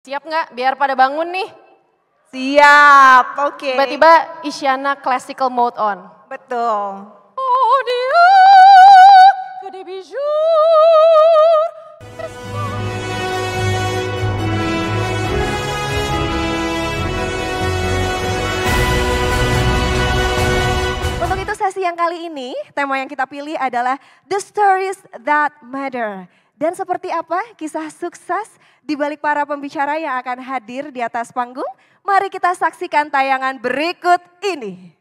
Siap nggak? Biar pada bangun nih. Siap, oke. Tiba-tiba Isyana classical mode on. Betul. Oh dia, que des bijoux. Untuk itu sesi yang kali ini, tema yang kita pilih adalah The Stories That Matter. Dan seperti apa kisah sukses di balik para pembicara yang akan hadir di atas panggung? Mari kita saksikan tayangan berikut ini.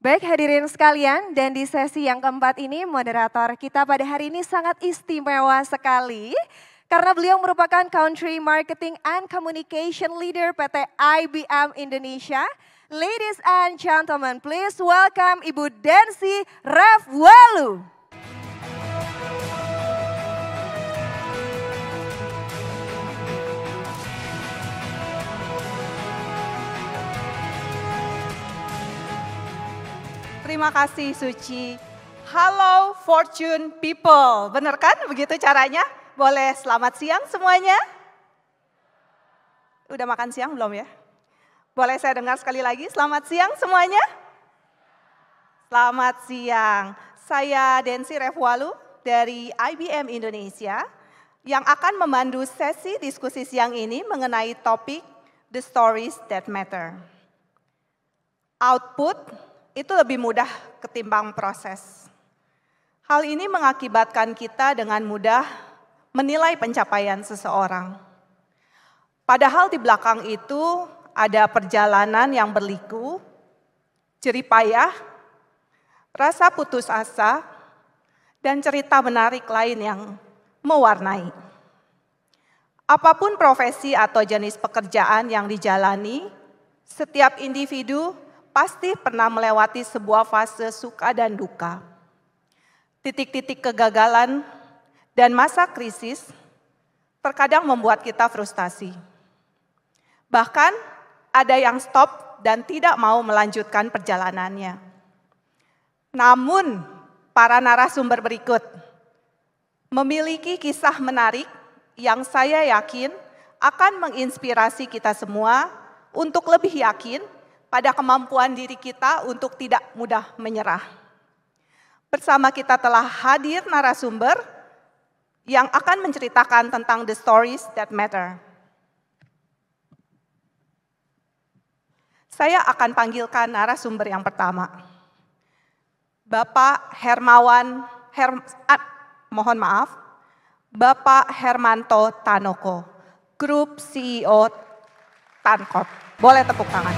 Baik hadirin sekalian, dan di sesi yang keempat ini moderator kita pada hari ini sangat istimewa sekali. Karena beliau merupakan Country Marketing and Communication Leader PT IBM Indonesia. Ladies and gentlemen, please welcome Ibu Densi Refwalu. Terima kasih Suci. Halo Fortune People, bener kan begitu caranya? Boleh selamat siang semuanya? Udah makan siang belum ya? Boleh saya dengar sekali lagi, selamat siang semuanya? Selamat siang, saya Densi Refwalu dari IBM Indonesia yang akan memandu sesi diskusi siang ini mengenai topik The Stories That Matter. Output itu lebih mudah ketimbang proses. Hal ini mengakibatkan kita dengan mudah menilai pencapaian seseorang. Padahal di belakang itu ada perjalanan yang berliku, jerih payah, rasa putus asa, dan cerita menarik lain yang mewarnai. Apapun profesi atau jenis pekerjaan yang dijalani, setiap individu pasti pernah melewati sebuah fase suka dan duka. Titik-titik kegagalan dan masa krisis terkadang membuat kita frustasi. Bahkan ada yang stop dan tidak mau melanjutkan perjalanannya. Namun para narasumber berikut memiliki kisah menarik yang saya yakin akan menginspirasi kita semua untuk lebih yakin pada kemampuan diri kita untuk tidak mudah menyerah. Bersama kita telah hadir narasumber yang akan menceritakan tentang the stories that matter. Saya akan panggilkan narasumber yang pertama. Bapak Bapak Hermanto Tanoko, Grup CEO Tancorp. Boleh tepuk tangan.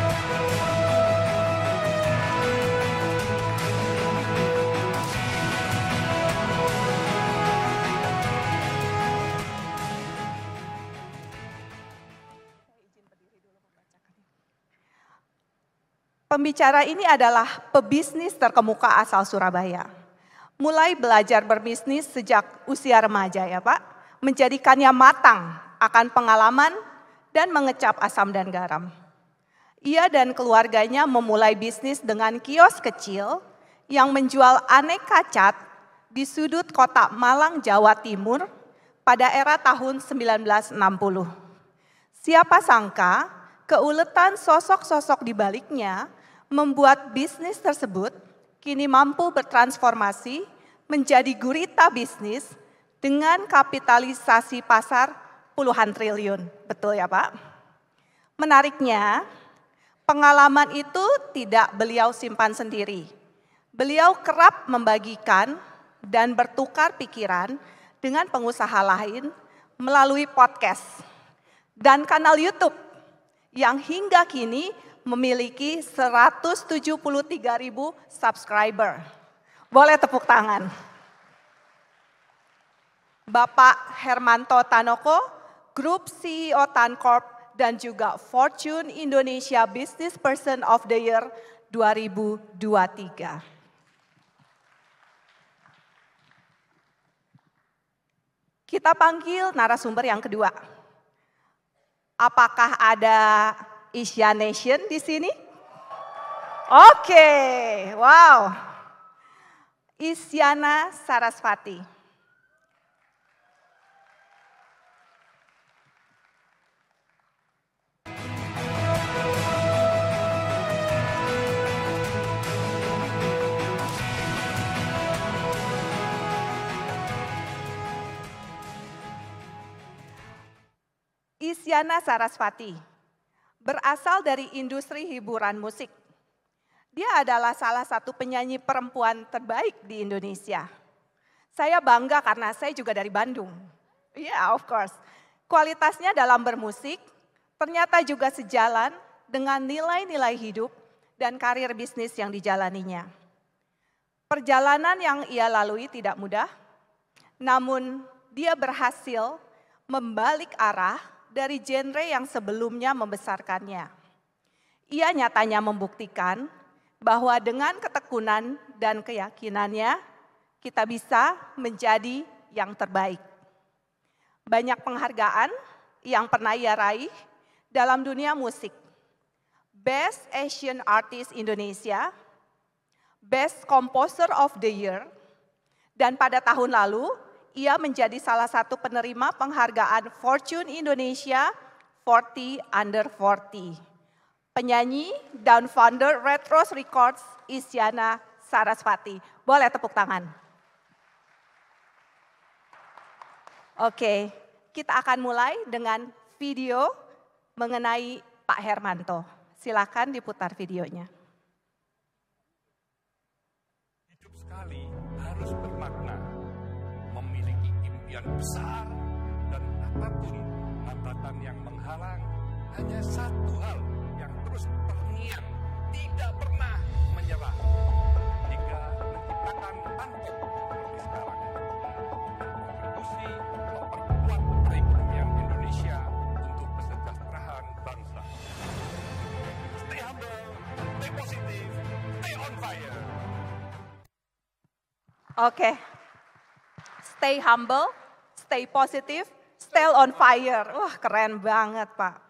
Pembicara ini adalah pebisnis terkemuka asal Surabaya. Mulai belajar berbisnis sejak usia remaja ya Pak, menjadikannya matang akan pengalaman dan mengecap asam dan garam. Ia dan keluarganya memulai bisnis dengan kios kecil yang menjual aneka cat di sudut kota Malang, Jawa Timur pada era tahun 1960. Siapa sangka keuletan sosok-sosok di baliknya membuat bisnis tersebut kini mampu bertransformasi menjadi gurita bisnis dengan kapitalisasi pasar puluhan triliun. Betul ya Pak? Menariknya, pengalaman itu tidak beliau simpan sendiri. Beliau kerap membagikan dan bertukar pikiran dengan pengusaha lain melalui podcast dan kanal YouTube yang hingga kini memiliki 173.000 subscriber. Boleh tepuk tangan. Bapak Hermanto Tanoko, Grup CEO Tancorp dan juga Fortune Indonesia Business Person of the Year 2023. Kita panggil narasumber yang kedua. Apakah ada Asia Nation di sini? Oke, wow. Isyana Sarasvati. Isyana Sarasvati berasal dari industri hiburan musik. Dia adalah salah satu penyanyi perempuan terbaik di Indonesia. Saya bangga karena saya juga dari Bandung. Yeah, of course. Kualitasnya dalam bermusik ternyata juga sejalan dengan nilai-nilai hidup dan karir bisnis yang dijalaninya. Perjalanan yang ia lalui tidak mudah, namun dia berhasil membalik arah dari genre yang sebelumnya membesarkannya. Ia nyatanya membuktikan bahwa dengan ketekunan dan keyakinannya, kita bisa menjadi yang terbaik. Banyak penghargaan yang pernah ia raih dalam dunia musik. Best Asian Artist Indonesia, Best Composer of the Year, dan pada tahun lalu, ia menjadi salah satu penerima penghargaan Fortune Indonesia 40 Under 40. Penyanyi dan founder Red Rose Records, Isyana Sarasvati. Boleh tepuk tangan. Oke, kita akan mulai dengan video mengenai Pak Hermanto. Silakan diputar videonya. Hidup sekali harus bermakna. Memiliki impian besar dan apapun hambatan yang menghalang, hanya satu hal yang terus terngiang, tidak pernah menyerah hingga menciptakan Tanpok seperti sekarang. Berkontribusi memperkuat perekonomian Indonesia untuk kesejahteraan bangsa. Stay humble, stay positive, stay on fire. Oke. Stay humble, stay positive, stay on fire. Wah, keren banget, Pak.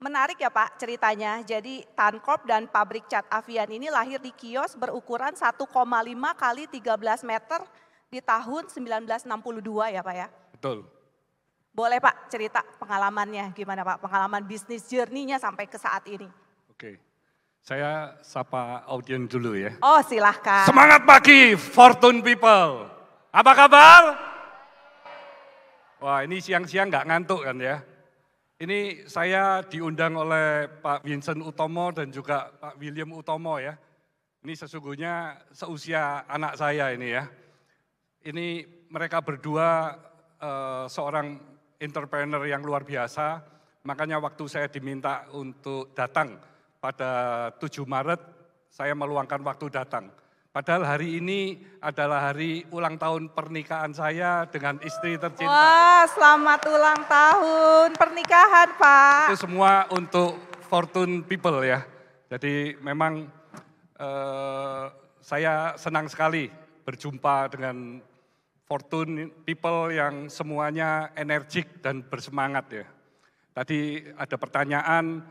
Menarik ya, Pak, ceritanya. Jadi Tancorp dan pabrik cat Avian ini lahir di kios berukuran 1,5 kali 13 meter di tahun 1962 ya, Pak ya? Betul. Boleh, Pak, cerita pengalamannya gimana, Pak? Pengalaman bisnis journey-nya sampai ke saat ini. Oke. Saya sapa audiens dulu ya. Oh, silahkan. Semangat pagi, Fortune People. Apa kabar? Wah, ini siang-siang nggak ngantuk kan ya? Ini saya diundang oleh Pak Vincent Utomo dan juga Pak William Utomo ya. Ini sesungguhnya seusia anak saya ini ya. Ini mereka berdua seorang entrepreneur yang luar biasa. Makanya waktu saya diminta untuk datang pada 7 Maret, saya meluangkan waktu datang. Padahal hari ini adalah hari ulang tahun pernikahan saya dengan istri tercinta. Wah, selamat ulang tahun pernikahan, Pak. Itu semua untuk Fortune People ya. Jadi memang saya senang sekali berjumpa dengan Fortune People yang semuanya energik dan bersemangat ya. Tadi ada pertanyaan,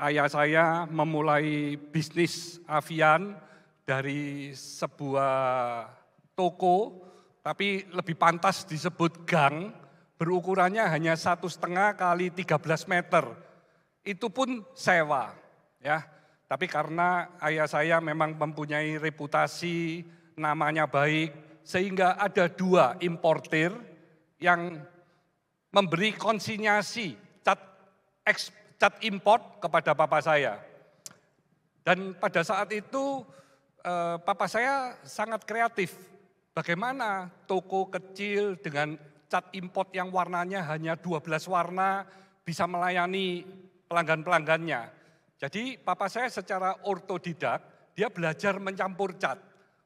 ayah saya memulai bisnis Avian dari sebuah toko, tapi lebih pantas disebut gang, berukurannya hanya 1,5 kali 13 meter. Itu pun sewa, ya. Tapi karena ayah saya memang mempunyai reputasi, namanya baik, sehingga ada 2 importir yang memberi konsinyasi cat import kepada papa saya. Dan pada saat itu papa saya sangat kreatif. Bagaimana toko kecil dengan cat import yang warnanya hanya 12 warna bisa melayani pelanggan-pelanggannya. Jadi papa saya secara otodidak, dia belajar mencampur cat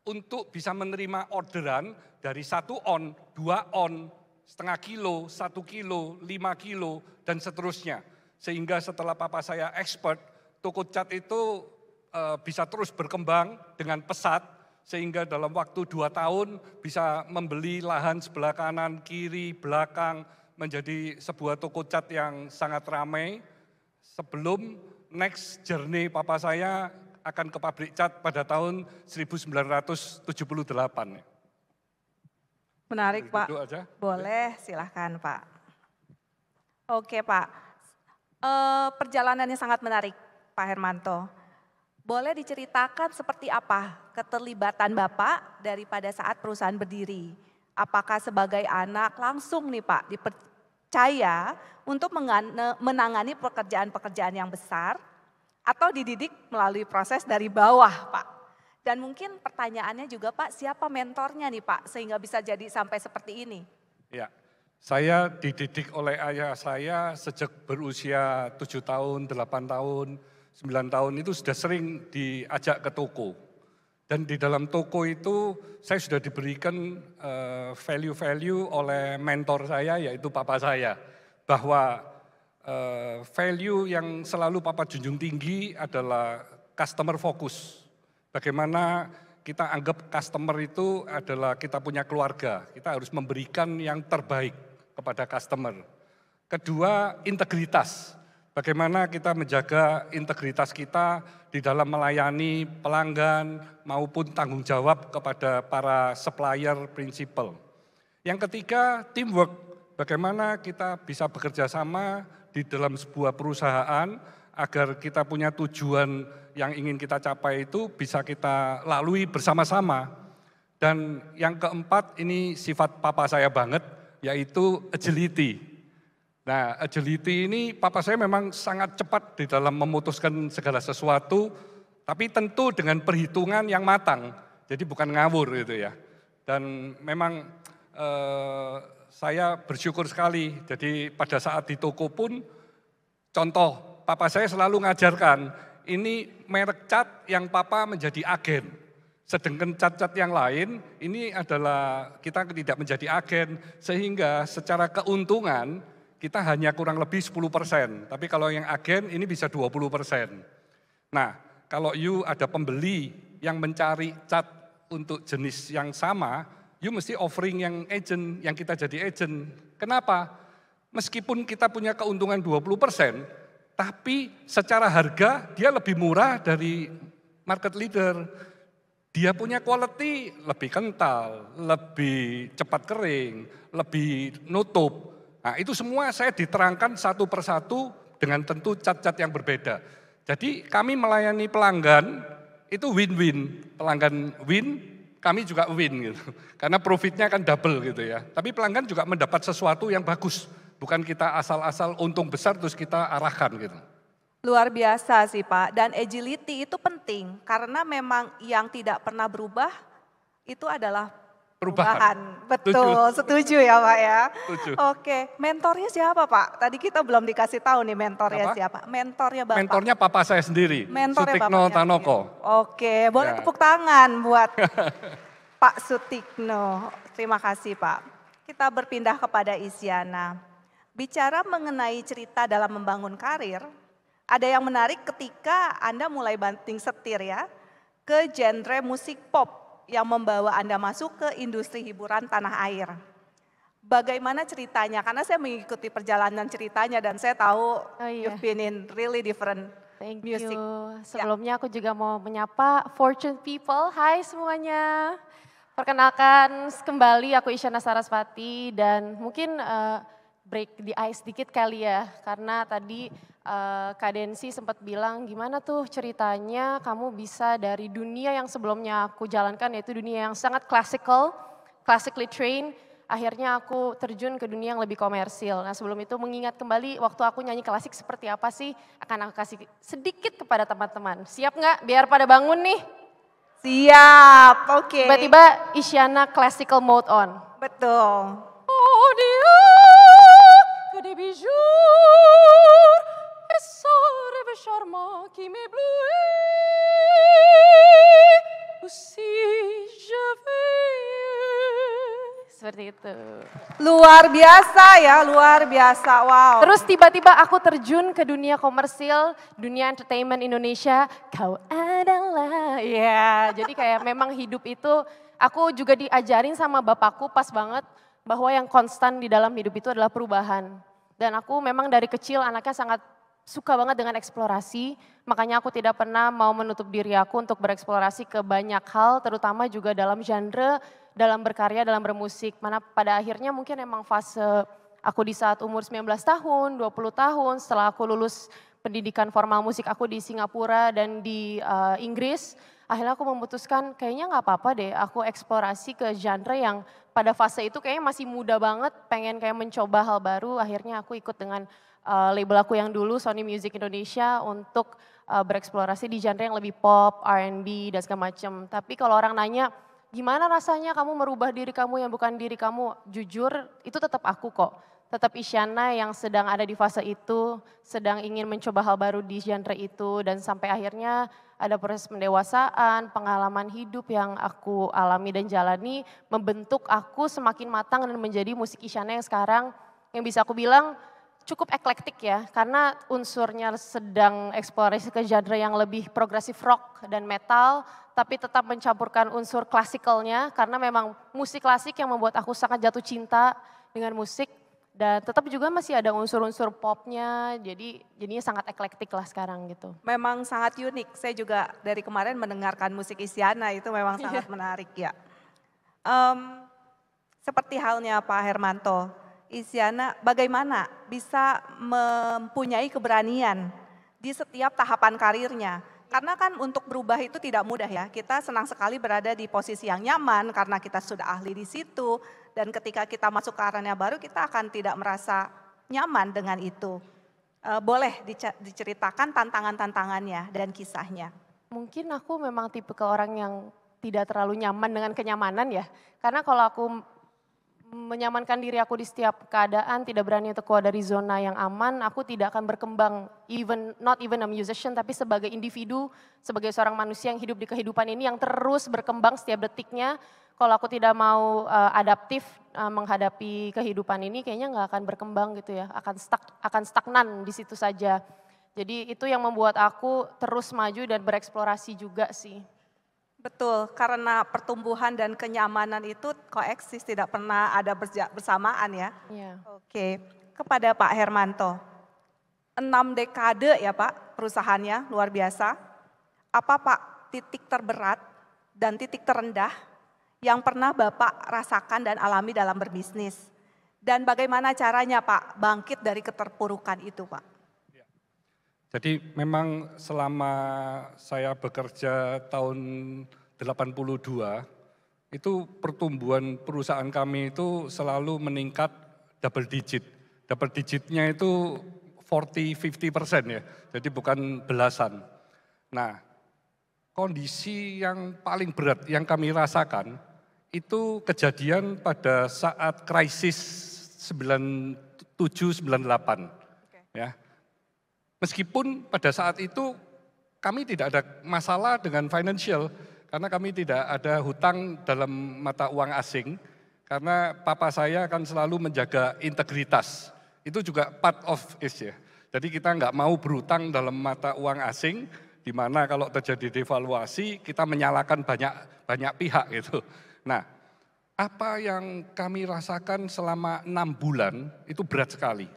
untuk bisa menerima orderan dari 1 on, 2 on, setengah kilo, 1 kilo, 5 kilo, dan seterusnya. Sehingga setelah papa saya expert, toko cat itu bisa terus berkembang dengan pesat, sehingga dalam waktu 2 tahun bisa membeli lahan sebelah kanan, kiri, belakang, menjadi sebuah toko cat yang sangat ramai sebelum next journey papa saya akan ke pabrik cat pada tahun 1978. Menarik Pak. Duduk aja. Boleh, silahkan Pak. Oke Pak, perjalanannya sangat menarik Pak Hermanto. Boleh diceritakan seperti apa keterlibatan Bapak daripada saat perusahaan berdiri? Apakah sebagai anak langsung nih Pak dipercaya untuk menangani pekerjaan-pekerjaan yang besar atau dididik melalui proses dari bawah Pak? Dan mungkin pertanyaannya juga Pak, siapa mentornya nih Pak sehingga bisa jadi sampai seperti ini? Ya, saya dididik oleh ayah saya sejak berusia 7 tahun, 8 tahun, 9 tahun itu sudah sering diajak ke toko. Dan di dalam toko itu saya sudah diberikan value-value oleh mentor saya yaitu papa saya. Bahwa value yang selalu papa junjung tinggi adalah customer focus. Bagaimana kita anggap customer itu adalah kita punya keluarga. Kita harus memberikan yang terbaik kepada customer. Kedua, integritas. Bagaimana kita menjaga integritas kita di dalam melayani pelanggan maupun tanggung jawab kepada para supplier prinsipal. Yang ketiga, teamwork. Bagaimana kita bisa bekerja sama di dalam sebuah perusahaan agar kita punya tujuan yang ingin kita capai itu bisa kita lalui bersama-sama. Dan yang keempat, ini sifat papa saya banget, yaitu agility. Nah, agility ini papa saya memang sangat cepat di dalam memutuskan segala sesuatu, tapi tentu dengan perhitungan yang matang, jadi bukan ngawur gitu ya. Dan memang saya bersyukur sekali, jadi pada saat di toko pun, contoh, papa saya selalu ngajarkan, ini merek cat yang papa menjadi agen. Sedangkan cat-cat yang lain, ini adalah kita tidak menjadi agen, sehingga secara keuntungan, kita hanya kurang lebih 10%, tapi kalau yang agen ini bisa 20%. Nah, kalau you ada pembeli yang mencari cat untuk jenis yang sama, you mesti offering yang agent, yang kita jadi agent. Kenapa? Meskipun kita punya keuntungan 20%, tapi secara harga dia lebih murah dari market leader. Dia punya quality lebih kental, lebih cepat kering, lebih nutup. Nah, itu semua saya diterangkan satu persatu dengan tentu cat-cat yang berbeda. Jadi kami melayani pelanggan itu win-win. Pelanggan win, kami juga win gitu. Karena profitnya kan double gitu ya. Tapi pelanggan juga mendapat sesuatu yang bagus. Bukan kita asal-asal untung besar terus kita arahkan gitu. Luar biasa sih Pak, dan agility itu penting karena memang yang tidak pernah berubah itu adalah perubahan. Betul, setuju ya Pak ya. Setuju. Oke, mentornya siapa Pak? Tadi kita belum dikasih tahu nih mentornya siapa. Mentornya Bapak. Mentornya papa saya sendiri, Mentornya Sutikno bapaknya Tanoko. sendiri. Oke, boleh Ya. tepuk tangan buat Pak Sutikno. Terima kasih Pak. Kita berpindah kepada Isyana. Bicara mengenai cerita dalam membangun karir, ada yang menarik ketika Anda mulai banting setir ya ke genre musik pop yang membawa Anda masuk ke industri hiburan tanah air. Bagaimana ceritanya? Karena saya mengikuti perjalanan ceritanya dan saya tahu you've been in really different Thank music. you. Sebelumnya aku juga mau menyapa Fortune People. Hai semuanya. Perkenalkan kembali aku Isyana Sarasvati dan mungkin break the ice dikit kali ya. Karena tadi Kak Densi sempat bilang gimana tuh ceritanya kamu bisa dari dunia yang sebelumnya aku jalankan yaitu dunia yang sangat classically trained. Akhirnya aku terjun ke dunia yang lebih komersil. Nah sebelum itu mengingat kembali waktu aku nyanyi klasik seperti apa sih akan aku kasih sedikit kepada teman-teman. Siap nggak? Biar pada bangun nih. Siap, oke. Tiba-tiba Isyana classical mode on. Betul. Oh dia, que des bijoux, et ce rêve charmant qui m'éblouit, aussi je vais. Seperti itu. Luar biasa ya, luar biasa, wow. Terus tiba-tiba aku terjun ke dunia komersil, dunia entertainment Indonesia. Kau adalah, ya. Jadi kayak memang hidup itu, aku juga diajarin sama bapakku pas banget. bahwa yang konstan di dalam hidup itu adalah perubahan. Dan aku memang dari kecil anaknya sangat suka banget dengan eksplorasi, makanya aku tidak pernah mau menutup diri aku untuk bereksplorasi ke banyak hal, terutama juga dalam genre, dalam berkarya, dalam bermusik. Mana pada akhirnya mungkin emang fase aku di saat umur 19 tahun, 20 tahun, setelah aku lulus pendidikan formal musik aku di Singapura dan di Inggris, akhirnya aku memutuskan kayaknya nggak apa-apa deh aku eksplorasi ke genre yang pada fase itu kayaknya masih muda banget, pengen kayak mencoba hal baru, akhirnya aku ikut dengan label aku yang dulu Sony Music Indonesia untuk bereksplorasi di genre yang lebih pop, R&B dan segala macam. Tapi kalau orang nanya gimana rasanya kamu merubah diri kamu yang bukan diri kamu, jujur itu tetap aku kok. Tetap Isyana yang sedang ada di fase itu, sedang ingin mencoba hal baru di genre itu dan sampai akhirnya ada proses pendewasaan, pengalaman hidup yang aku alami dan jalani membentuk aku semakin matang dan menjadi musik Isyana yang sekarang yang bisa aku bilang cukup eklektik ya, karena unsurnya sedang eksplorasi ke genre yang lebih progresif rock dan metal, tapi tetap mencampurkan unsur klasikalnya, karena memang musik klasik yang membuat aku sangat jatuh cinta dengan musik, dan tetap juga masih ada unsur-unsur popnya, jadinya sangat eklektik lah sekarang gitu. Memang sangat unik, saya juga dari kemarin mendengarkan musik Isyana itu memang sangat menarik ya. Seperti halnya Pak Hermanto, Isyana bagaimana bisa mempunyai keberanian di setiap tahapan karirnya. Karena kan untuk berubah itu tidak mudah ya, kita senang sekali berada di posisi yang nyaman karena kita sudah ahli di situ. Dan ketika kita masuk ke arena baru kita akan tidak merasa nyaman dengan itu. Boleh diceritakan tantangan-tantangannya dan kisahnya. Mungkin aku memang tipe ke orang yang tidak terlalu nyaman dengan kenyamanan ya. Karena kalau aku menyamankan diri aku di setiap keadaan, tidak berani untuk keluar dari zona yang aman, aku tidak akan berkembang, not even a musician, tapi sebagai individu, sebagai seorang manusia yang hidup di kehidupan ini, yang terus berkembang setiap detiknya. Kalau aku tidak mau adaptif menghadapi kehidupan ini, kayaknya nggak akan berkembang gitu ya, akan stagnan di situ saja. Jadi itu yang membuat aku terus maju dan bereksplorasi juga sih. Betul, karena pertumbuhan dan kenyamanan itu koeksis, tidak pernah ada bersamaan ya. Iya. Oke, kepada Pak Hermanto, 6 dekade ya Pak perusahaannya, luar biasa. Apa Pak titik terberat dan titik terendah yang pernah Bapak rasakan dan alami dalam berbisnis? Dan bagaimana caranya Pak bangkit dari keterpurukan itu Pak? Jadi memang selama saya bekerja tahun 82, itu pertumbuhan perusahaan kami itu selalu meningkat double digit. Double digitnya itu 40-50% ya, jadi bukan belasan. Nah, kondisi yang paling berat yang kami rasakan itu kejadian pada saat krisis 97-98. Ya. Meskipun pada saat itu kami tidak ada masalah dengan financial, karena kami tidak ada hutang dalam mata uang asing, karena papa saya akan selalu menjaga integritas. Itu juga part of it ya. Jadi kita nggak mau berhutang dalam mata uang asing, di mana kalau terjadi devaluasi kita menyalahkan banyak pihak gitu. Nah, apa yang kami rasakan selama 6 bulan itu berat sekali.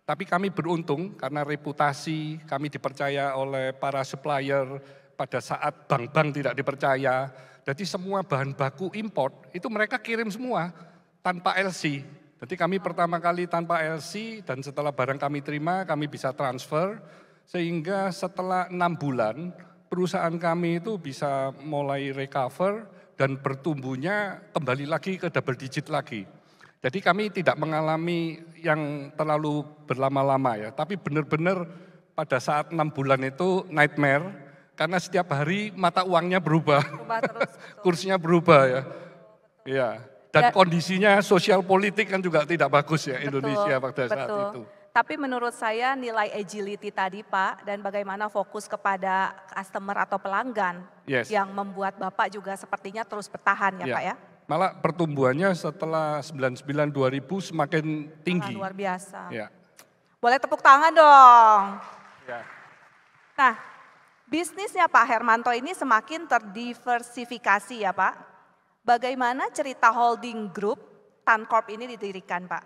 Tapi kami beruntung karena reputasi kami dipercaya oleh para supplier pada saat bank-bank tidak dipercaya. Jadi semua bahan baku import itu mereka kirim semua tanpa LC. Jadi kami pertama kali tanpa LC dan setelah barang kami terima kami bisa transfer. Sehingga setelah 6 bulan perusahaan kami itu bisa mulai recover dan bertumbuhnya kembali lagi ke double digit lagi. Jadi kami tidak mengalami yang terlalu berlama-lama ya, tapi benar-benar pada saat 6 bulan itu nightmare, karena setiap hari mata uangnya berubah, Terus, kursnya berubah ya. Ya. Dan kondisinya sosial politik kan juga tidak bagus ya Indonesia pada saat itu. Tapi menurut saya nilai agility tadi Pak, dan bagaimana fokus kepada customer atau pelanggan yang membuat Bapak juga sepertinya terus bertahan ya Pak ya. Malah pertumbuhannya setelah 99-2000 semakin tinggi. Luar biasa. Ya. Boleh tepuk tangan dong. Ya. Nah, bisnisnya Pak Hermanto ini semakin terdiversifikasi ya Pak. Bagaimana cerita holding group Tancorp ini didirikan, Pak?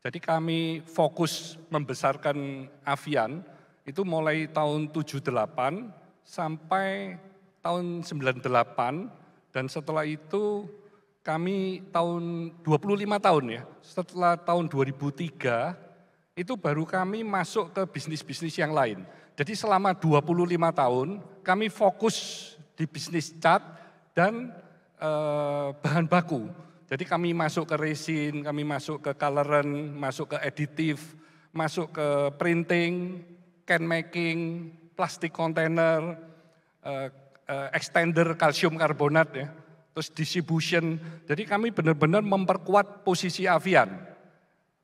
Jadi kami fokus membesarkan Avian itu mulai tahun 78 sampai tahun 98 dan setelah itu kami tahun 25 tahun ya, setelah tahun 2003 itu baru kami masuk ke bisnis-bisnis yang lain. Jadi selama 25 tahun kami fokus di bisnis cat dan bahan baku. Jadi kami masuk ke resin, kami masuk ke coloran, masuk ke aditif, masuk ke printing, can making, plastik kontainer, extender kalsium karbonat ya, terus distribution. Jadi kami benar-benar memperkuat posisi Avian.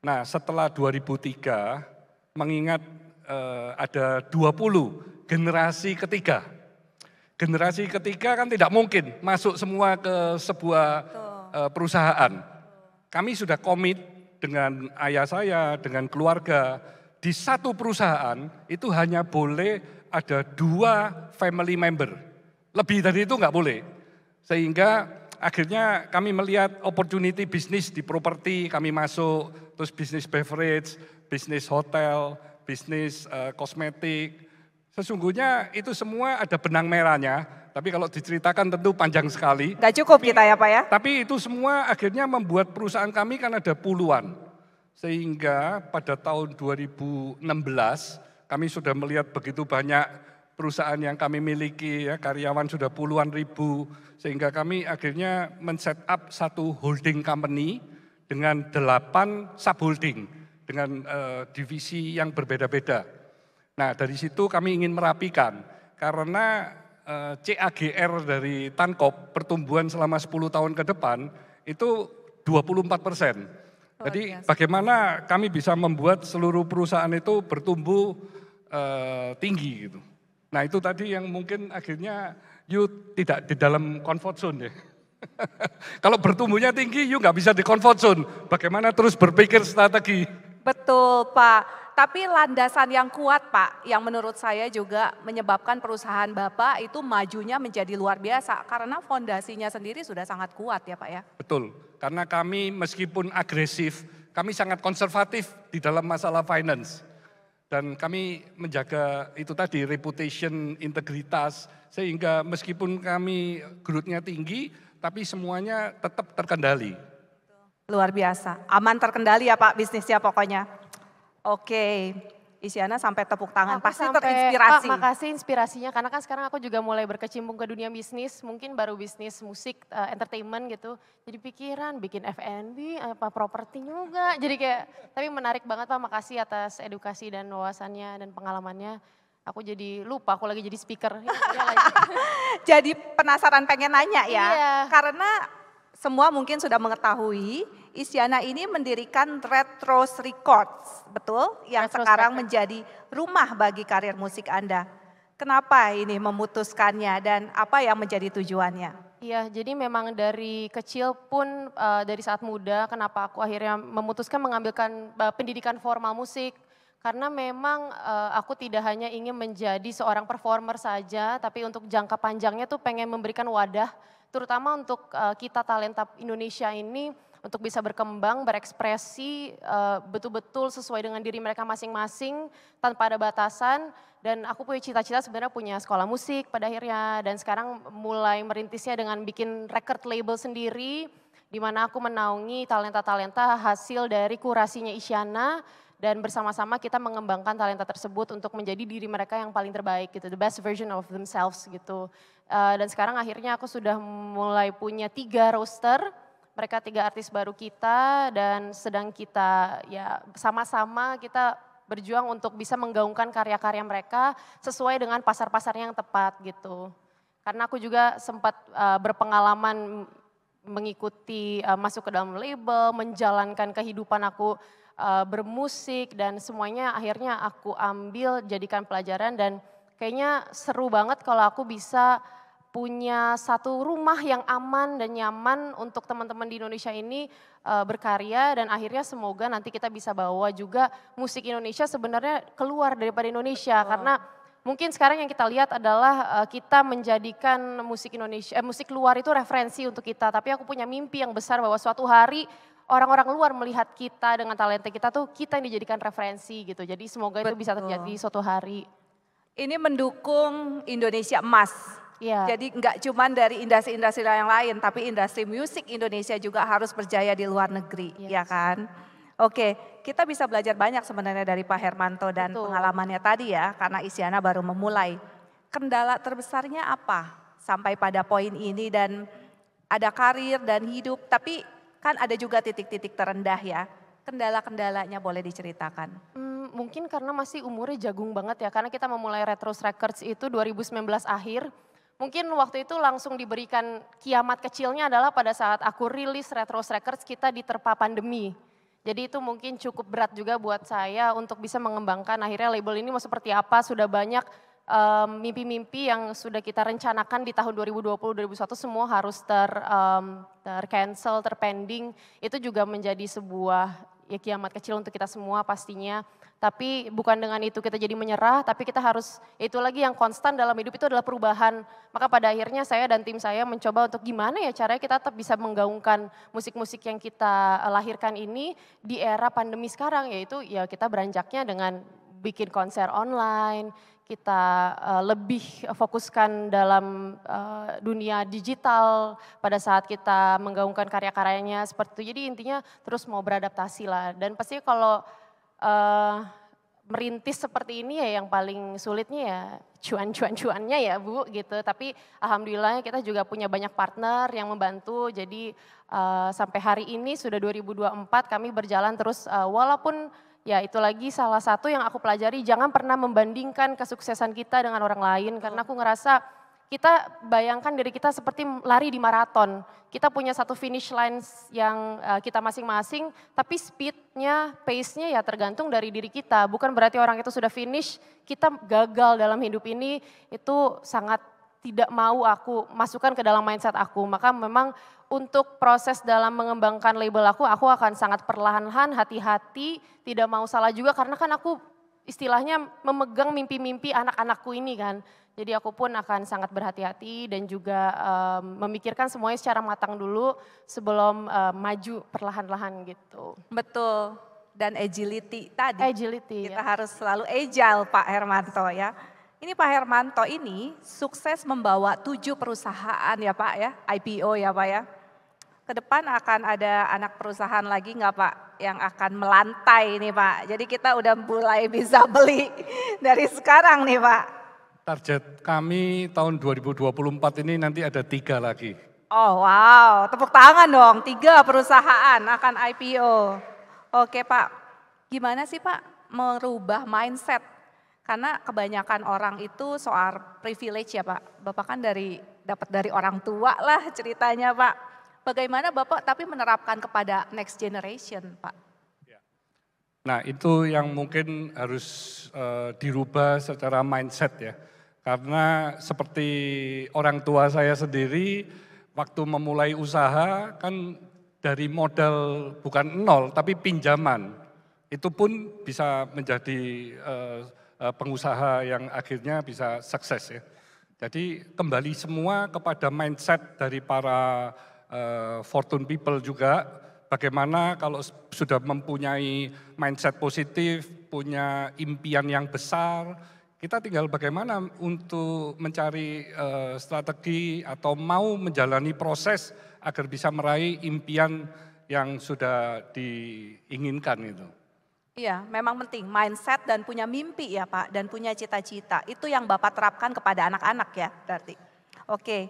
Nah setelah 2003, mengingat ada 20 generasi ketiga. Generasi ketiga kan tidak mungkin masuk semua ke sebuah perusahaan. Kami sudah komit dengan ayah saya, dengan keluarga, di satu perusahaan itu hanya boleh ada 2 family member. Lebih dari itu nggak boleh. Sehingga akhirnya kami melihat opportunity bisnis di properti, kami masuk, terus bisnis beverage, bisnis hotel, bisnis kosmetik. Sesungguhnya itu semua ada benang merahnya, tapi kalau diceritakan tentu panjang sekali. Nggak cukup kita ya Pak ya? Tapi itu semua akhirnya membuat perusahaan kami kan ada puluhan. Sehingga pada tahun 2016 kami sudah melihat begitu banyak perusahaan yang kami miliki, ya, karyawan sudah puluhan ribu. Sehingga kami akhirnya men-set up satu holding company dengan 8 subholding dengan divisi yang berbeda-beda. Nah dari situ kami ingin merapikan karena CAGR dari Tancorp pertumbuhan selama 10 tahun ke depan itu 24%. Jadi bagaimana kami bisa membuat seluruh perusahaan itu bertumbuh tinggi gitu. Nah itu tadi yang mungkin akhirnya you tidak di dalam comfort zone ya. Kalau bertumbuhnya tinggi you nggak bisa di comfort zone. Bagaimana terus berpikir strategi. Betul Pak. Tapi landasan yang kuat Pak, yang menurut saya juga menyebabkan perusahaan Bapak itu majunya menjadi luar biasa. Karena fondasinya sendiri sudah sangat kuat ya Pak ya. Betul, karena kami meskipun agresif, kami sangat konservatif di dalam masalah finance. Dan kami menjaga itu tadi, reputation, integritas, sehingga meskipun kami growth-nya tinggi, tapi semuanya tetap terkendali. Luar biasa, aman terkendali ya Pak bisnisnya pokoknya. Oke, Isyana sampai tepuk tangan, Aku pasti sampai, terinspirasi. makasih inspirasinya, karena kan sekarang aku juga mulai berkecimpung ke dunia bisnis, mungkin baru bisnis musik, entertainment gitu. Jadi pikiran, bikin F&B, apa properti juga. Jadi kayak, tapi menarik banget Pak, makasih atas edukasi dan wawasannya dan pengalamannya. Aku jadi lupa, aku lagi jadi speaker. Ya, lagi. Jadi penasaran pengen nanya ya, Iya. karena semua mungkin sudah mengetahui Isyana ini mendirikan Retros Records, betul? Yang Retros sekarang Records. menjadi rumah bagi karir musik Anda. Kenapa ini memutuskannya dan apa yang menjadi tujuannya? Iya, jadi memang dari kecil pun, dari saat muda, kenapa aku akhirnya memutuskan mengambilkan pendidikan formal musik. Karena memang aku tidak hanya ingin menjadi seorang performer saja, tapi untuk jangka panjangnya tuh pengen memberikan wadah, terutama untuk kita talenta Indonesia ini, untuk bisa berkembang, berekspresi betul-betul sesuai dengan diri mereka masing-masing tanpa ada batasan. Dan aku punya cita-cita sebenarnya punya sekolah musik pada akhirnya. Dan sekarang mulai merintisnya dengan bikin record label sendiri, di mana aku menaungi talenta-talenta hasil dari kurasinya Isyana. Dan bersama-sama kita mengembangkan talenta tersebut untuk menjadi diri mereka yang paling terbaik gitu, the best version of themselves gitu. Dan sekarang akhirnya aku sudah mulai punya 3 roster. Mereka 3 artis baru kita dan sedang kita ya sama-sama kita berjuang untuk bisa menggaungkan karya-karya mereka sesuai dengan pasar-pasar yang tepat gitu. Karena aku juga sempat berpengalaman mengikuti masuk ke dalam label, menjalankan kehidupan aku bermusik dan semuanya akhirnya aku ambil jadikan pelajaran dan kayaknya seru banget kalau aku bisa punya satu rumah yang aman dan nyaman untuk teman-teman di Indonesia ini berkarya dan akhirnya semoga nanti kita bisa bawa juga musik Indonesia sebenarnya keluar daripada Indonesia karena mungkin sekarang yang kita lihat adalah kita menjadikan musik Indonesia, musik luar itu referensi untuk kita, tapi aku punya mimpi yang besar bahwa suatu hari orang-orang luar melihat kita dengan talenta kita tuh kita yang dijadikan referensi gitu. Jadi semoga itu bisa Betul. terjadi suatu hari. Ini mendukung Indonesia emas. Iya. Jadi nggak cuma dari industri-industri yang lain, tapi industri musik Indonesia juga harus berjaya di luar negeri, Yes. ya kan? Oke, kita bisa belajar banyak sebenarnya dari Pak Hermanto dan Betul. pengalamannya tadi ya, karena Isyana baru memulai. Kendala terbesarnya apa sampai pada poin ini dan ada karir dan hidup, tapi kan ada juga titik-titik terendah ya. Kendala-kendalanya boleh diceritakan. Mungkin karena masih umurnya jagung banget ya, karena kita memulai Retros Records itu 2019 akhir. Mungkin waktu itu langsung diberikan kiamat kecilnya adalah pada saat aku rilis Retros Records kita diterpa pandemi. Jadi itu mungkin cukup berat juga buat saya untuk bisa mengembangkan akhirnya label ini mau seperti apa. Sudah banyak mimpi-mimpi yang sudah kita rencanakan di tahun 2020-2021 semua harus ter-cancel, terpending. Itu juga menjadi sebuah ya kiamat kecil untuk kita semua pastinya. Tapi bukan dengan itu kita jadi menyerah, tapi kita harus, itu lagi yang konstan dalam hidup itu adalah perubahan. Maka pada akhirnya saya dan tim saya mencoba untuk gimana ya caranya kita tetap bisa menggaungkan musik-musik yang kita lahirkan ini di era pandemi sekarang, yaitu ya kita beranjaknya dengan bikin konser online, kita lebih fokuskan dalam dunia digital pada saat kita menggaungkan karya-karyanya seperti itu. Jadi intinya terus mau beradaptasi lah. Dan pasti kalau merintis seperti ini ya yang paling sulitnya ya cuan-cuannya ya Bu gitu. Tapi alhamdulillah kita juga punya banyak partner yang membantu. Jadi sampai hari ini sudah 2024 kami berjalan terus walaupun ya itu lagi salah satu yang aku pelajari, jangan pernah membandingkan kesuksesan kita dengan orang lain. Karena aku ngerasa kita bayangkan diri kita seperti lari di maraton. Kita punya satu finish line yang kita masing-masing, tapi speednya, pace-nya ya tergantung dari diri kita. Bukan berarti orang itu sudah finish, kita gagal dalam hidup ini, itu sangat tidak mau aku masukkan ke dalam mindset aku. Maka memang untuk proses dalam mengembangkan label aku akan sangat perlahan-lahan, hati-hati, tidak mau salah juga karena kan aku istilahnya memegang mimpi-mimpi anak-anakku ini kan. Jadi aku pun akan sangat berhati-hati dan juga memikirkan semuanya secara matang dulu sebelum maju perlahan-lahan gitu. Betul, dan agility tadi. Agility Kita ya. harus selalu agile Pak Hermanto ya. Ini Pak Hermanto ini sukses membawa 7 perusahaan ya Pak ya, IPO ya Pak ya. Ke depan akan ada anak perusahaan lagi nggak Pak yang akan melantai nih Pak. Jadi kita udah mulai bisa beli dari sekarang nih Pak. Target kami tahun 2024 ini nanti ada 3 lagi. Oh wow, tepuk tangan dong, 3 perusahaan akan IPO. Oke Pak, gimana sih Pak merubah mindset? Karena kebanyakan orang itu soal privilege ya Pak. Bapak kan dapat dari orang tua lah ceritanya Pak. Bagaimana Bapak tapi menerapkan kepada next generation Pak? Nah itu yang mungkin harus dirubah secara mindset ya. Karena seperti orang tua saya sendiri waktu memulai usaha kan dari modal bukan nol tapi pinjaman. Itu pun bisa menjadi pengusaha yang akhirnya bisa sukses ya. Jadi kembali semua kepada mindset dari para fortune people juga. Bagaimana kalau sudah mempunyai mindset positif, punya impian yang besar, kita tinggal bagaimana untuk mencari strategi atau mau menjalani proses agar bisa meraih impian yang sudah diinginkan itu. Iya, memang penting mindset dan punya mimpi ya Pak, dan punya cita-cita. Itu yang Bapak terapkan kepada anak-anak ya berarti. Oke,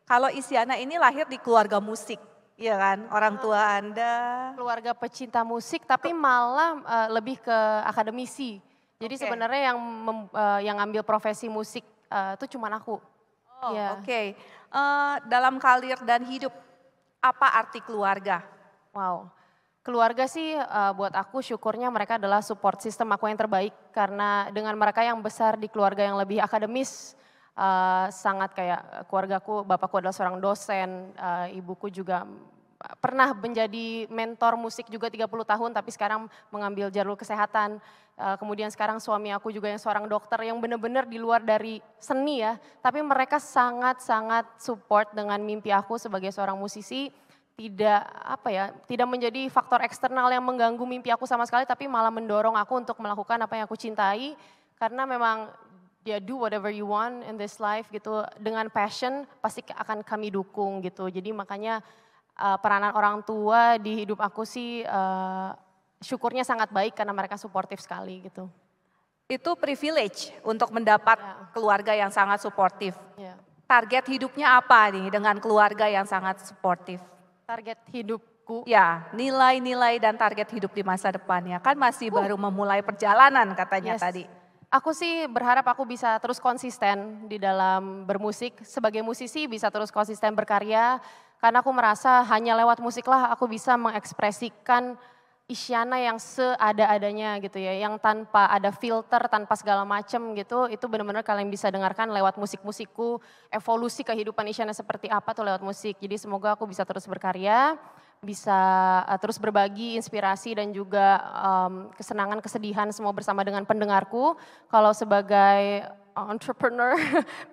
kalau Isyana ini lahir di keluarga musik, iya kan? Orang tua Anda. Keluarga pecinta musik tapi malah lebih ke akademisi. Jadi Oke. sebenarnya yang ambil profesi musik itu cuman aku. Oh, Iya. oke. Dalam karir dan hidup, apa arti keluarga? Wow. Keluarga sih buat aku syukurnya mereka adalah support system aku yang terbaik. Karena dengan mereka yang besar di keluarga yang lebih akademis, sangat kayak keluargaku, bapakku adalah seorang dosen, ibuku juga pernah menjadi mentor musik juga 30 tahun tapi sekarang mengambil jalur kesehatan. Kemudian sekarang suami aku juga yang seorang dokter yang benar-benar di luar dari seni ya. Tapi mereka sangat-sangat support dengan mimpi aku sebagai seorang musisi. tidak menjadi faktor eksternal yang mengganggu mimpi aku sama sekali, tapi malah mendorong aku untuk melakukan apa yang aku cintai, karena memang do whatever you want in this life gitu, dengan passion pasti akan kami dukung gitu. Jadi makanya peranan orang tua di hidup aku sih syukurnya sangat baik karena mereka suportif sekali gitu. Itu privilege untuk mendapat keluarga yang sangat suportif. Yeah. Target hidupnya apa nih dengan keluarga yang sangat suportif? Target hidupku? Ya, nilai-nilai dan target hidup di masa depannya. Kan masih baru memulai perjalanan katanya tadi. Aku sih berharap aku bisa terus konsisten di dalam bermusik. Sebagai musisi bisa terus konsisten berkarya. Karena aku merasa hanya lewat musiklah aku bisa mengekspresikan Isyana yang seada-adanya gitu ya, yang tanpa ada filter, tanpa segala macam gitu, itu benar-benar kalian bisa dengarkan lewat musik-musikku, evolusi kehidupan Isyana seperti apa tuh lewat musik. Jadi semoga aku bisa terus berkarya, bisa terus berbagi inspirasi dan juga kesenangan, kesedihan semua bersama dengan pendengarku. Kalau sebagai entrepreneur,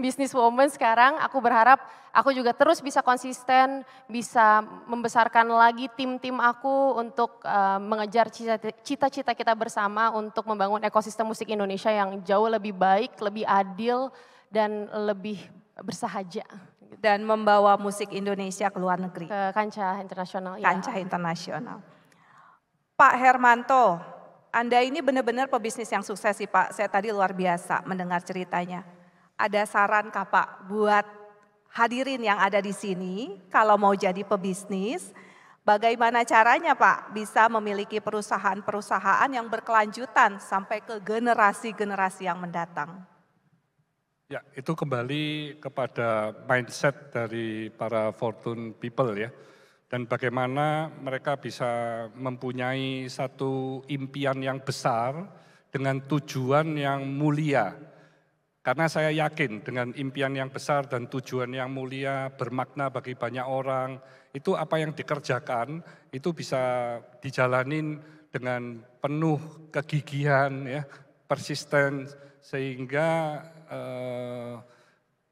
businesswoman sekarang, aku berharap aku juga terus bisa konsisten, bisa membesarkan lagi tim-tim aku untuk mengejar cita-cita kita bersama untuk membangun ekosistem musik Indonesia yang jauh lebih baik, lebih adil, dan lebih bersahaja. Dan membawa musik Indonesia ke luar negeri. Ke kancah internasional. Kancah internasional. Pak Hermanto, Anda ini benar-benar pebisnis yang sukses sih Pak. Saya tadi luar biasa mendengar ceritanya. Ada saran kah Pak buat hadirin yang ada di sini kalau mau jadi pebisnis, bagaimana caranya Pak bisa memiliki perusahaan-perusahaan yang berkelanjutan sampai ke generasi-generasi yang mendatang? Ya, itu kembali kepada mindset dari para fortune people ya. Dan bagaimana mereka bisa mempunyai satu impian yang besar dengan tujuan yang mulia. Karena saya yakin dengan impian yang besar dan tujuan yang mulia bermakna bagi banyak orang, itu apa yang dikerjakan itu bisa dijalanin dengan penuh kegigihan ya, persisten, sehingga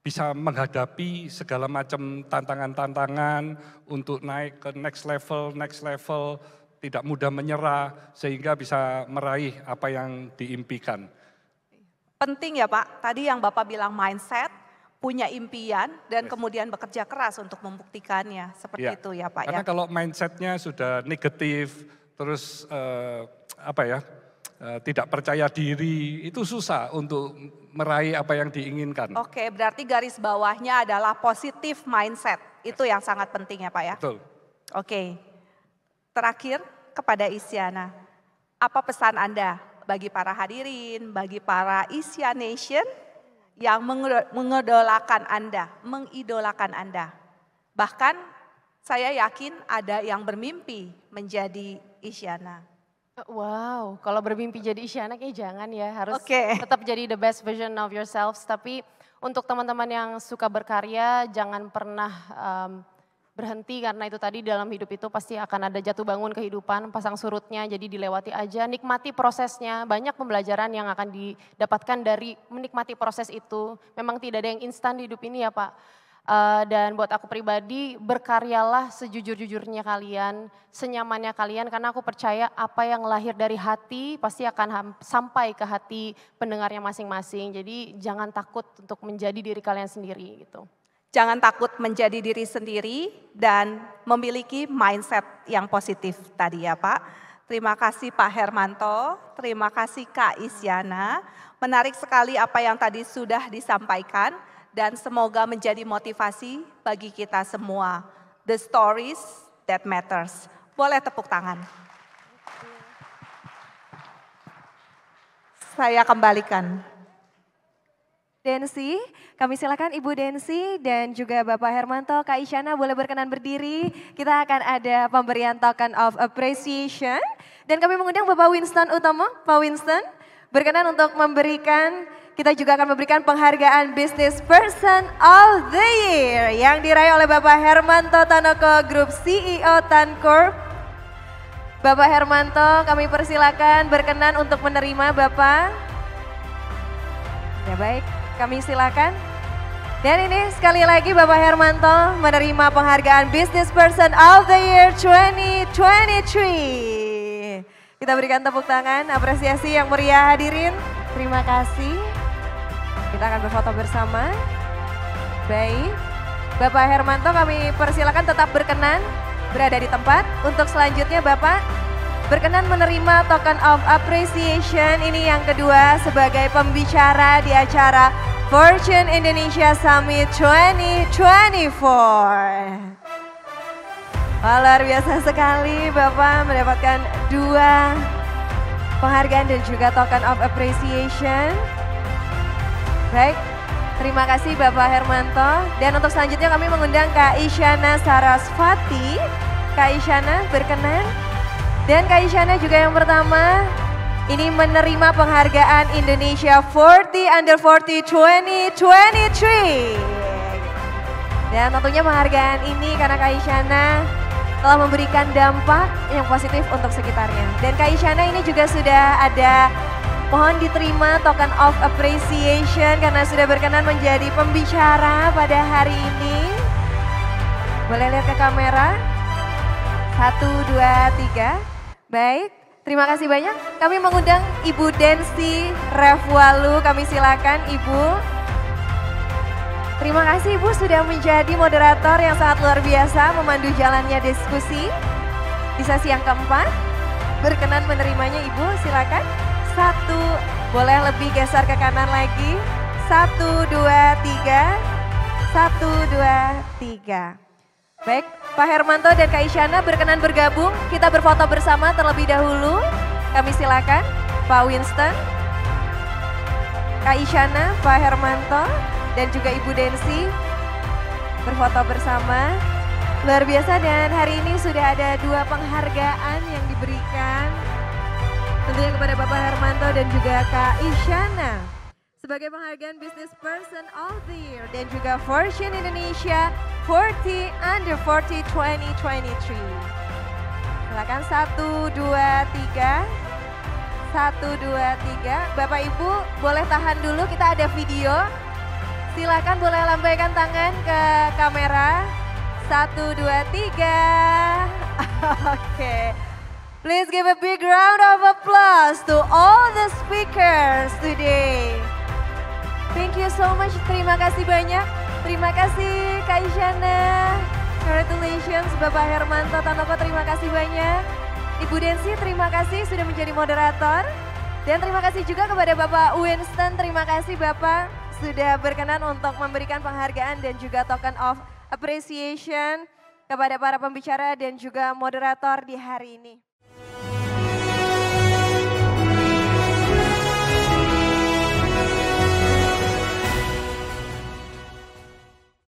bisa menghadapi segala macam tantangan-tantangan untuk naik ke next level, tidak mudah menyerah sehingga bisa meraih apa yang diimpikan. Penting ya Pak, tadi yang Bapak bilang mindset, punya impian dan kemudian bekerja keras untuk membuktikannya, seperti itu ya Pak. Karena kalau mindsetnya sudah negatif, terus tidak percaya diri, itu susah untuk meraih apa yang diinginkan. Oke, berarti garis bawahnya adalah positif mindset. Itu yang sangat penting ya Pak ya? Betul. Oke, terakhir kepada Isyana, apa pesan Anda bagi para hadirin, bagi para Isya Nation yang mengidolakan Anda? Bahkan saya yakin ada yang bermimpi menjadi Isyana. Wow, kalau bermimpi jadi Isyana kayaknya jangan ya, harus tetap jadi the best version of yourselves. Tapi untuk teman-teman yang suka berkarya, jangan pernah berhenti karena itu tadi dalam hidup itu pasti akan ada jatuh bangun kehidupan, pasang surutnya, jadi dilewati aja, nikmati prosesnya. Banyak pembelajaran yang akan didapatkan dari menikmati proses itu. Memang tidak ada yang instan di hidup ini ya Pak. Dan buat aku pribadi, berkaryalah sejujur-jujurnya kalian, senyamannya kalian, karena aku percaya apa yang lahir dari hati pasti akan sampai ke hati pendengarnya masing-masing. Jadi jangan takut untuk menjadi diri kalian sendiri gitu. Jangan takut menjadi diri sendiri dan memiliki mindset yang positif tadi ya Pak. Terima kasih Pak Hermanto, terima kasih Kak Isyana. Menarik sekali apa yang tadi sudah disampaikan. Dan semoga menjadi motivasi bagi kita semua. The stories that matters. Boleh tepuk tangan. Saya kembalikan. Densi, kami silakan Ibu Densi dan juga Bapak Hermanto, Kak Isyana boleh berkenan berdiri. Kita akan ada pemberian token of appreciation. Dan kami mengundang Bapak Winston Utomo, Pak Winston, berkenan untuk memberikan. Kita juga akan memberikan penghargaan Business Person of the Year yang diraih oleh Bapak Hermanto Tanoko, Group CEO Tancorp. Bapak Hermanto, kami persilakan berkenan untuk menerima Bapak. Ya baik, kami silakan. Dan ini sekali lagi Bapak Hermanto menerima penghargaan Business Person of the Year 2023. Kita berikan tepuk tangan, apresiasi yang meriah hadirin. Terima kasih. Kita akan berfoto bersama. Baik, Bapak Hermanto kami persilakan tetap berkenan berada di tempat. Untuk selanjutnya Bapak berkenan menerima token of appreciation ini yang kedua sebagai pembicara di acara Fortune Indonesia Summit 2024. Wah, luar biasa sekali Bapak mendapatkan 2 penghargaan dan juga token of appreciation. Baik, terima kasih Bapak Hermanto. Dan untuk selanjutnya kami mengundang Kak Isyana Sarasvati. Kak Isyana berkenan. Dan Kak Isyana juga yang pertama ini menerima penghargaan Indonesia 40 Under 40 2023. Dan tentunya penghargaan ini karena Kak Isyana telah memberikan dampak yang positif untuk sekitarnya. Dan Kak Isyana ini juga sudah ada, mohon diterima token of appreciation karena sudah berkenan menjadi pembicara pada hari ini. Boleh lihat ke kamera? 1, 2, 3. Baik. Terima kasih banyak. Kami mengundang Ibu Densi Refwalu. Kami silakan Ibu. Terima kasih Ibu sudah menjadi moderator yang sangat luar biasa memandu jalannya diskusi di sesi yang keempat. Berkenan menerimanya Ibu, silakan. 1, boleh lebih geser ke kanan lagi. 1, 2, 3. 1, 2, 3. Baik, Pak Hermanto dan Kak Isyana berkenan bergabung. Kita berfoto bersama terlebih dahulu. Kami silakan Pak Winston, Kak Isyana, Pak Hermanto, dan juga Ibu Densi berfoto bersama. Luar biasa dan hari ini sudah ada 2 penghargaan yang diberikan. Tentunya kepada Bapak Hermanto dan juga Kak Isyana. Sebagai penghargaan Business Person of the Year dan juga Fortune Indonesia 40 Under 40 2023. Silakan 1, 2, 3. 1, 2, 3. Bapak Ibu boleh tahan dulu, kita ada video. Silakan boleh lambaikan tangan ke kamera. 1, 2, 3. Oke. Please give a big round of applause to all the speakers today. Thank you so much, terima kasih banyak. Terima kasih Kak Isyana, congratulations Bapak Hermanto Tanoko, terima kasih banyak. Ibu Densi terima kasih sudah menjadi moderator. Dan terima kasih juga kepada Bapak Winston, terima kasih Bapak sudah berkenan untuk memberikan penghargaan dan juga token of appreciation kepada para pembicara dan juga moderator di hari ini.